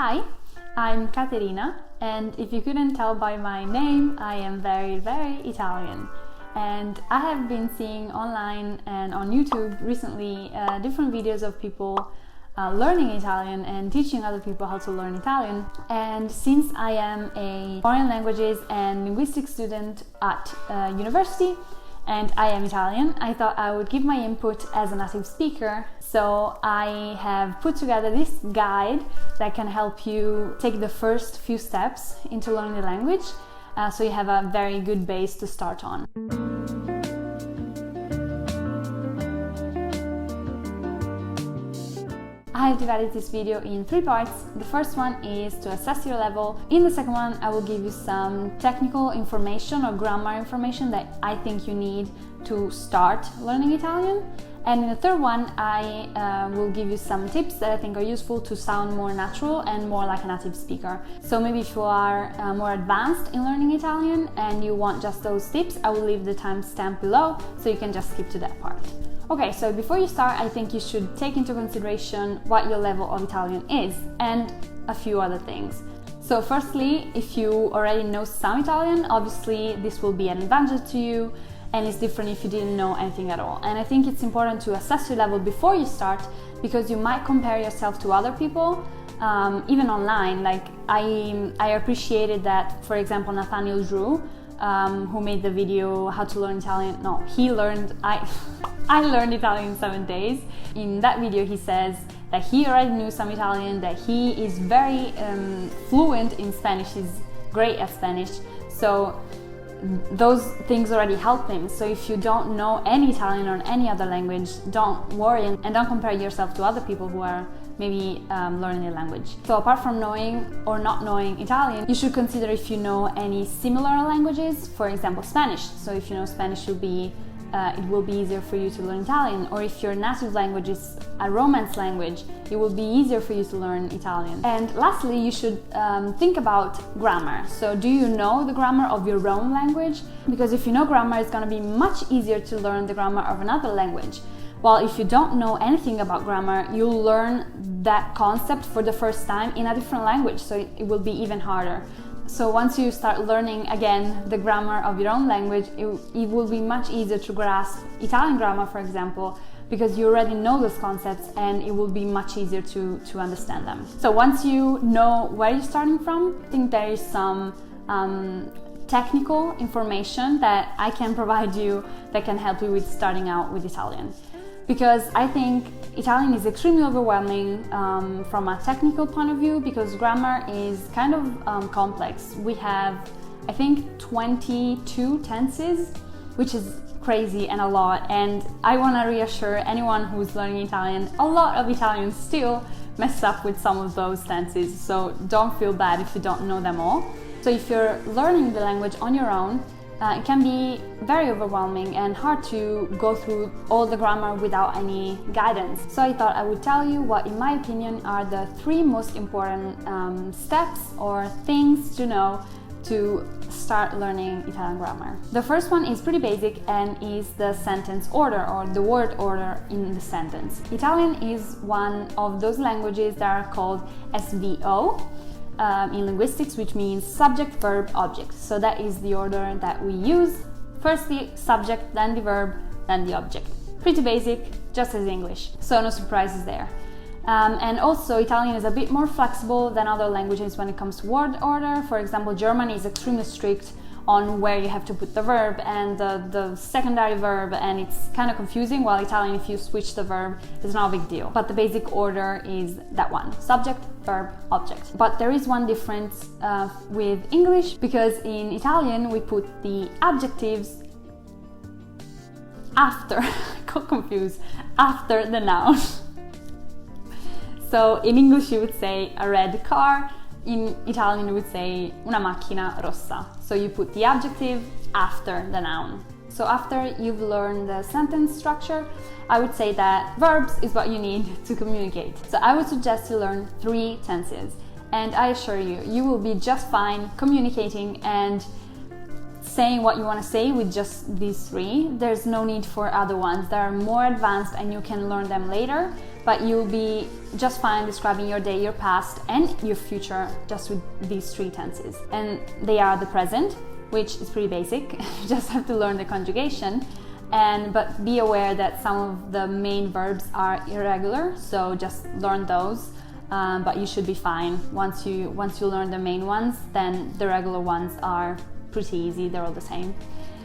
Hi, I'm Caterina, and if you couldn't tell by my name, I am very, very Italian. And I have been seeing online and on YouTube recently different videos of people learning Italian and teaching other people how to learn Italian. And since I am a foreign languages and linguistics student at university, and I am Italian, I thought I would give my input as a native speaker. So I have put together this guide that can help you take the first few steps into learning the language, so you have a very good base to start on. I have divided this video in 3 parts. The first one is to assess your level. In the second one, I will give you some technical information or grammar information that I think you need to start learning Italian. And in the third one, I will give you some tips that I think are useful to sound more natural and more like a native speaker. So maybe if you are more advanced in learning Italian and you want just those tips, I will leave the timestamp below so you can just skip to that part. Okay, so before you start, I think you should take into consideration what your level of Italian is and a few other things. So firstly, if you already know some Italian, obviously this will be an advantage to you, and it's different if you didn't know anything at all. And I think it's important to assess your level before you start, because you might compare yourself to other people, even online. Like I appreciated that, for example, Nathaniel Drew, who made the video How to Learn Italian. No, he learned, I learned Italian in 7 days. In that video he says that he already knew some Italian, that he is very fluent in Spanish, he's great at Spanish. So those things already help him. So if you don't know any Italian or any other language, don't worry and don't compare yourself to other people who are maybe learning the language. So apart from knowing or not knowing Italian, you should consider if you know any similar languages, for example Spanish. So if you know Spanish, it will be easier for you to learn Italian. Or if your native language is a Romance language, it will be easier for you to learn Italian. And lastly, you should think about grammar. So do you know the grammar of your own language? Because if you know grammar, it's going to be much easier to learn the grammar of another language. While if you don't know anything about grammar, you'll learn that concept for the first time in a different language, so it will be even harder. So once you start learning again the grammar of your own language, it will be much easier to grasp Italian grammar, for example, because you already know those concepts and it will be much easier to understand them. So once you know where you're starting from, I think there is some technical information that I can provide you that can help you with starting out with Italian. Because I think Italian is extremely overwhelming from a technical point of view, because grammar is kind of complex. We have, I think, 22 tenses, which is crazy and a lot. And I want to reassure anyone who's learning Italian, a lot of Italians still mess up with some of those tenses. So don't feel bad if you don't know them all. So if you're learning the language on your own, it can be very overwhelming and hard to go through all the grammar without any guidance. So I thought I would tell you what, in my opinion, are the 3 most important steps or things to know to start learning Italian grammar. The first one is pretty basic and is the sentence order, or the word order in the sentence. Italian is one of those languages that are called SVO. In linguistics, which means subject, verb, object. So that is the order that we use. First the subject, then the verb, then the object. Pretty basic, just as English, so no surprises there. And also Italian is a bit more flexible than other languages when it comes to word order. For example, German is extremely strict on where you have to put the verb and the secondary verb, and it's kind of confusing, while Italian, if you switch the verb, it's not a big deal. But the basic order is that one: subject, verb, object. But there is one difference with English, because in Italian we put the adjectives after, I got confused, after the noun. So in English you would say a red car, in Italian you would say una macchina rossa. So you put the adjective after the noun. So after you've learned the sentence structure, I would say that verbs is what you need to communicate. So I would suggest you learn 3 tenses. And I assure you, you will be just fine communicating and saying what you want to say with just these 3. There's no need for other ones. They are more advanced and you can learn them later. but you'll be just fine describing your day, your past, and your future just with these three tenses. And they are the present, which is pretty basic. You just have to learn the conjugation. But be aware that some of the main verbs are irregular, so just learn those. But you should be fine. Once you learn the main ones, then the regular ones are pretty easy, they're all the same.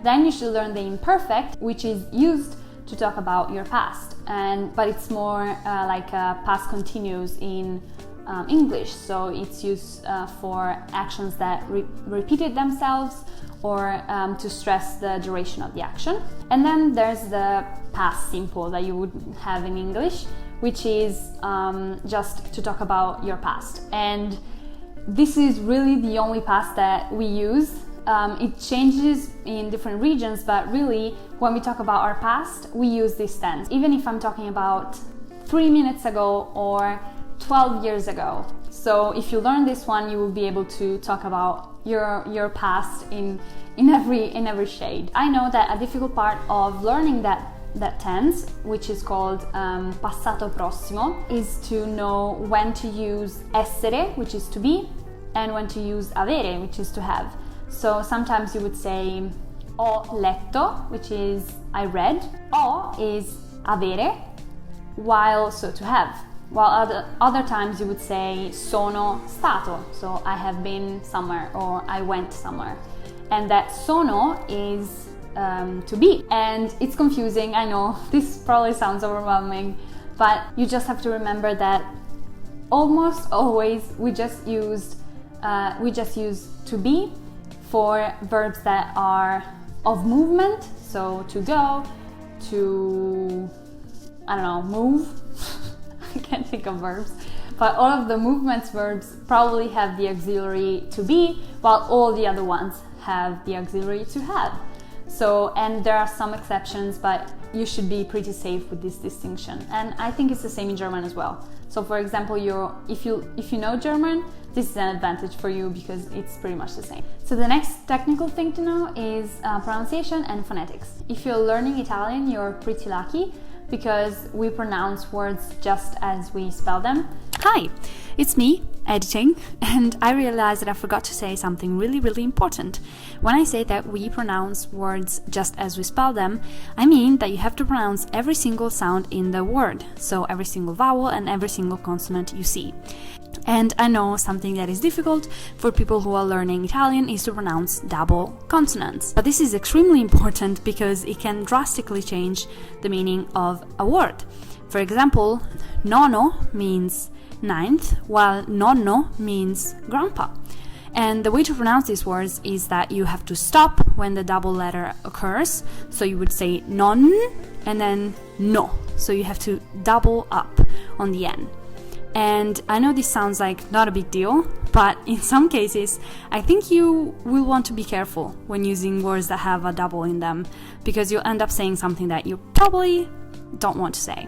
Then you should learn the imperfect, which is used to talk about your past, but it's more like a past continuous in English, so it's used for actions that repeated themselves or to stress the duration of the action. And then there's the past simple that you would have in English, which is just to talk about your past. And this is really the only past that we use. It changes in different regions, but really when we talk about our past, we use this tense. Even if I'm talking about 3 minutes ago or 12 years ago. So if you learn this one, you will be able to talk about your past in every shade. I know that a difficult part of learning that tense, which is called passato prossimo, is to know when to use essere, which is to be, and when to use avere, which is to have. So sometimes you would say ho letto, which is I read. O is avere, so to have. While other times you would say sono stato, so I have been somewhere or I went somewhere. And that sono is to be. And it's confusing, I know, this probably sounds overwhelming, but you just have to remember that almost always we just use to be for verbs that are of movement, so to go, to, I don't know, move. I can't think of verbs, but all of the movements verbs probably have the auxiliary to be, while all the other ones have the auxiliary to have. So, and there are some exceptions, but you should be pretty safe with this distinction. And I think it's the same in German as well. So for example, if you know German, this is an advantage for you because it's pretty much the same. So the next technical thing to know is pronunciation and phonetics. If you're learning Italian, you're pretty lucky because we pronounce words just as we spell them. Hi, it's me, editing, and I realized that I forgot to say something really important. When I say that we pronounce words just as we spell them, I mean that you have to pronounce every single sound in the word, so every single vowel and every single consonant you see. And I know something that is difficult for people who are learning Italian is to pronounce double consonants. But this is extremely important because it can drastically change the meaning of a word. For example, nono means ninth, while nonno means grandpa. And the way to pronounce these words is that you have to stop when the double letter occurs. So you would say non and then no. So you have to double up on the N. And I know this sounds like not a big deal, but in some cases, I think you will want to be careful when using words that have a double in them, because you'll end up saying something that you probably don't want to say.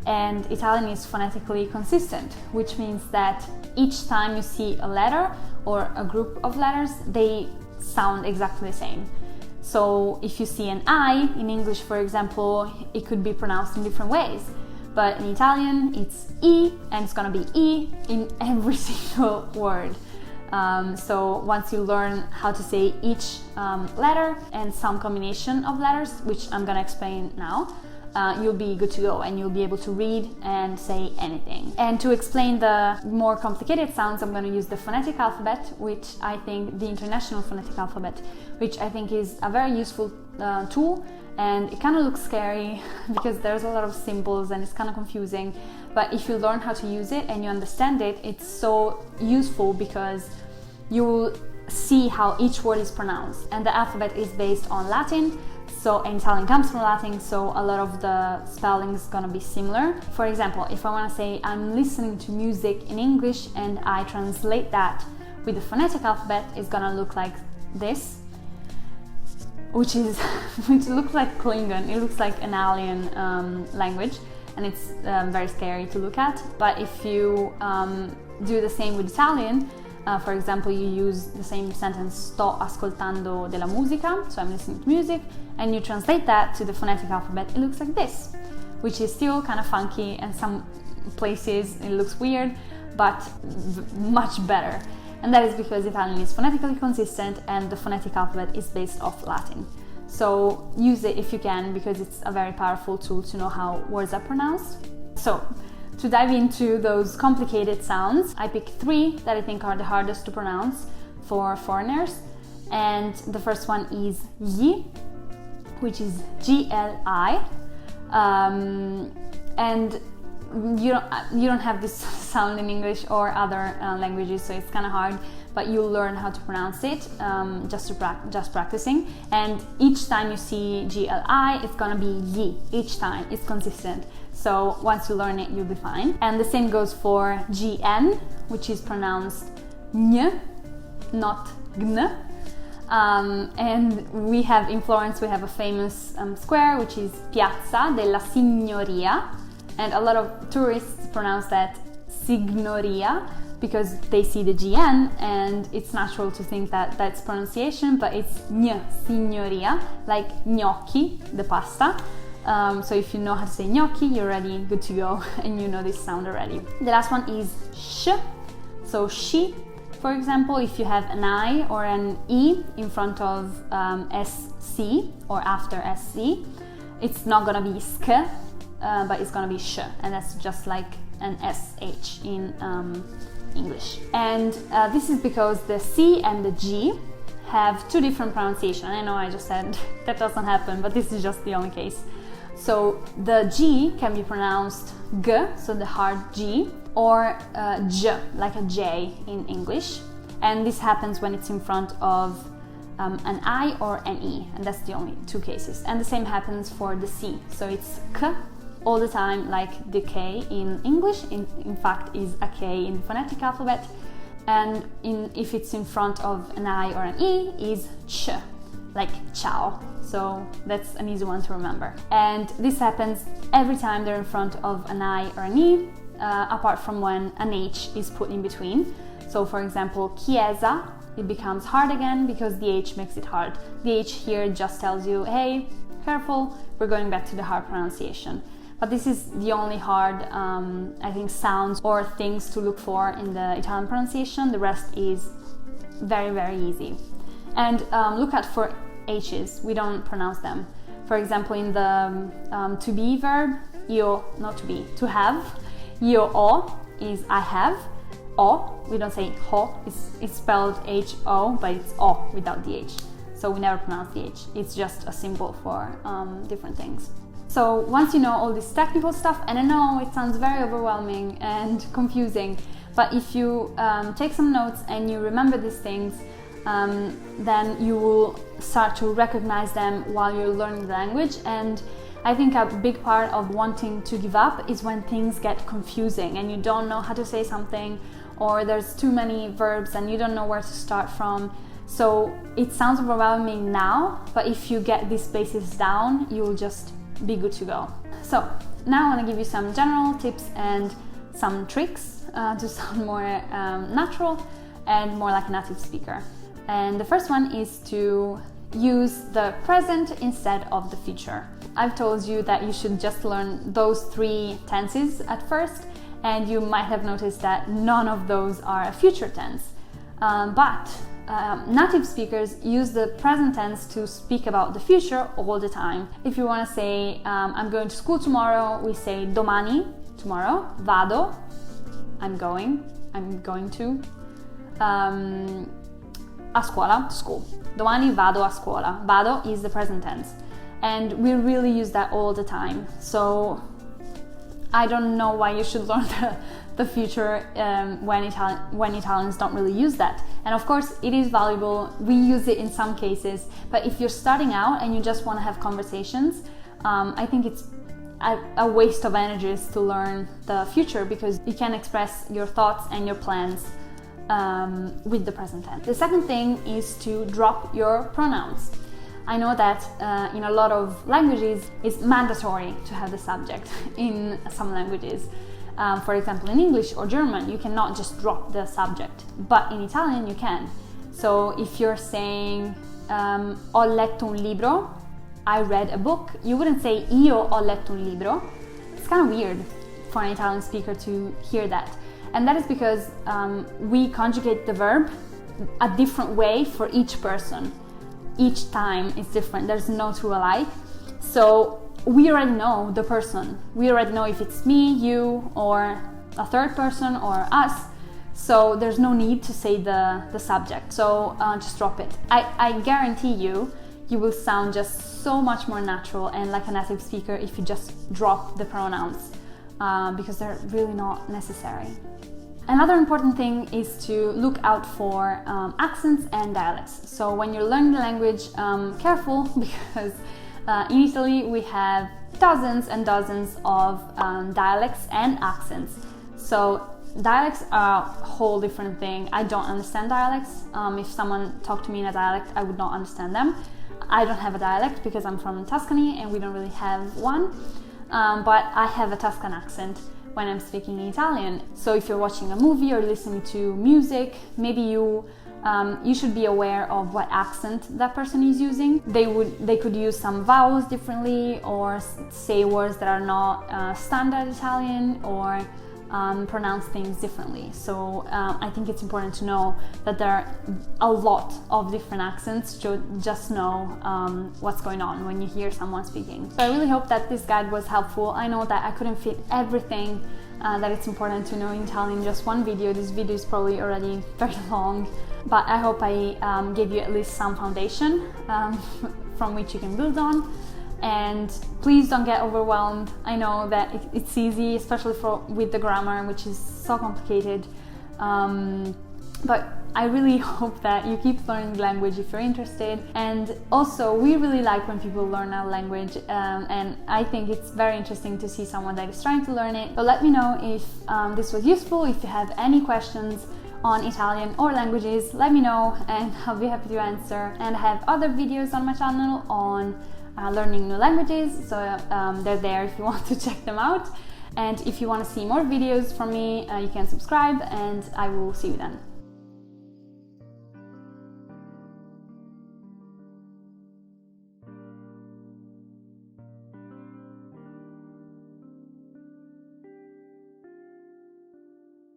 And Italian is phonetically consistent, which means that each time you see a letter or a group of letters, they sound exactly the same. So if you see an I in English, for example, it could be pronounced in different ways. But in Italian, it's I, and it's gonna be I in every single word. So once you learn how to say each letter and some combination of letters, which I'm gonna explain now, you'll be good to go and you'll be able to read and say anything. And to explain the more complicated sounds, I'm going to use the phonetic alphabet, which I think, the International Phonetic Alphabet, which I think is a very useful tool, and it kind of looks scary because there's a lot of symbols and it's kind of confusing, but if you learn how to use it and you understand it, it's so useful because you will see how each word is pronounced. And the alphabet is based on Latin, so Italian comes from Latin, so a lot of the spelling is gonna be similar. For example, if I wanna say I'm listening to music in English and I translate that with the phonetic alphabet, it's gonna look like this, which looks like Klingon. It looks like an alien language, and it's very scary to look at. But if you do the same with Italian, For example, you use the same sentence, sto ascoltando della musica, so I'm listening to music, and you translate that to the phonetic alphabet, it looks like this, which is still kind of funky, and some places it looks weird, but much better. And that is because Italian is phonetically consistent and the phonetic alphabet is based off Latin. So use it if you can, because it's a very powerful tool to know how words are pronounced. So to dive into those complicated sounds, I picked 3 that I think are the hardest to pronounce for foreigners. And the first one is yi, which is G-L-I. And you don't have this sound in English or other languages, so it's kind of hard, but you'll learn how to pronounce it just practicing. And each time you see G-L-I, it's gonna be yi. Each time, it's consistent. So once you learn it, you'll be fine. And the same goes for G-N, which is pronounced N, not Gn. And we have in Florence, we have a famous square, which is Piazza della Signoria. And a lot of tourists pronounce that Signoria because they see the GN, and it's natural to think that that's pronunciation, but it's Gn, Signoria, like gnocchi, the pasta. So if you know how to say gnocchi, you're already good to go, and you know this sound already. The last one is sh, so she. For example, if you have an I or an E in front of SC or after SC, it's not gonna be sk, but it's gonna be sh, and that's just like an SH in English. And this is because the C and the G have 2 different pronunciations. I know I just said that doesn't happen, but this is just the only case. So the G can be pronounced G, so the hard G, or J, like a J in English. And this happens when it's in front of an I or an E, and that's the only 2 cases. And the same happens for the C, so it's K all the time, like the K in English, in fact is a K in the phonetic alphabet. And if it's in front of an I or an E, is Ch, like ciao. So that's an easy one to remember. And this happens every time they're in front of an I or an E, apart from when an H is put in between. So for example, chiesa, it becomes hard again because the H makes it hard. The H here just tells you, hey, careful, we're going back to the hard pronunciation. But this is the only hard, I think, sounds or things to look for in the Italian pronunciation. The rest is very, very easy. And look out for H's, we don't pronounce them. For example, in the to be verb, io, not to be, to have, io ho is I have, o, we don't say ho, it's spelled H-O, but it's o without the H. So we never pronounce the H, it's just a symbol for different things. So once you know all this technical stuff, and I know it sounds very overwhelming and confusing, but if you take some notes and you remember these things, then you will start to recognize them while you're learning the language. And I think a big part of wanting to give up is when things get confusing and you don't know how to say something, or there's too many verbs and you don't know where to start from. So it sounds overwhelming now, but if you get these basics down, you'll just be good to go. So now I want to give you some general tips and some tricks to sound more natural and more like a native speaker. And the first one is to use the present instead of the future. I've told you that you should just learn those 3 tenses at first, and you might have noticed that none of those are a future tense. But native speakers use the present tense to speak about the future all the time. If you want to say, I'm going to school tomorrow, we say domani, tomorrow, vado, I'm going to, a scuola, school. Domani vado a scuola. Vado is the present tense. And we really use that all the time. So I don't know why you should learn the future when Italians don't really use that. And of course, it is valuable. We use it in some cases. But if you're starting out and you just want to have conversations, I think it's a waste of energies to learn the future, because you can express your thoughts and your plans with the present tense. The second thing is to drop your pronouns. I know that in a lot of languages it's mandatory to have the subject in some languages. For example, in English or German, you cannot just drop the subject, but in Italian you can. So if you're saying ho letto un libro, I read a book, you wouldn't say io ho letto un libro. It's kind of weird for an Italian speaker to hear that. And that is because we conjugate the verb a different way for each person. Each time is different, there's no true alike. So we already know the person. We already know if it's me, you, or a third person, or us. So there's no need to say the subject. So just drop it. I guarantee you will sound just so much more natural and like a native speaker if you just drop the pronouns, because they're really not necessary. Another important thing is to look out for accents and dialects. So when you're learning the language, careful, because in Italy we have dozens and dozens of dialects and accents. So dialects are a whole different thing. I don't understand dialects. If someone talked to me in a dialect, I would not understand them. I don't have a dialect because I'm from Tuscany and we don't really have one. But I have a Tuscan accent when I'm speaking in Italian. So if you're watching a movie or listening to music, maybe you should be aware of what accent that person is using. They could use some vowels differently, or say words that are not standard Italian, or pronounce things differently. So I think it's important to know that there are a lot of different accents, to just know what's going on when you hear someone speaking. So I really hope that this guide was helpful. I know that I couldn't fit everything that it's important to know in Italian in just one video. This video is probably already very long, but I hope I gave you at least some foundation from which you can build on. And please don't get overwhelmed. I know that it's easy, especially with the grammar, which is so complicated. But I really hope that you keep learning language if you're interested. And also, we really like when people learn our language, and I think it's very interesting to see someone that is trying to learn it. So let me know if this was useful. If you have any questions on Italian or languages, let me know and I'll be happy to answer. And I have other videos on my channel on learning new languages, so they're there if you want to check them out. And if you want to see more videos from me, you can subscribe, and I will see you then.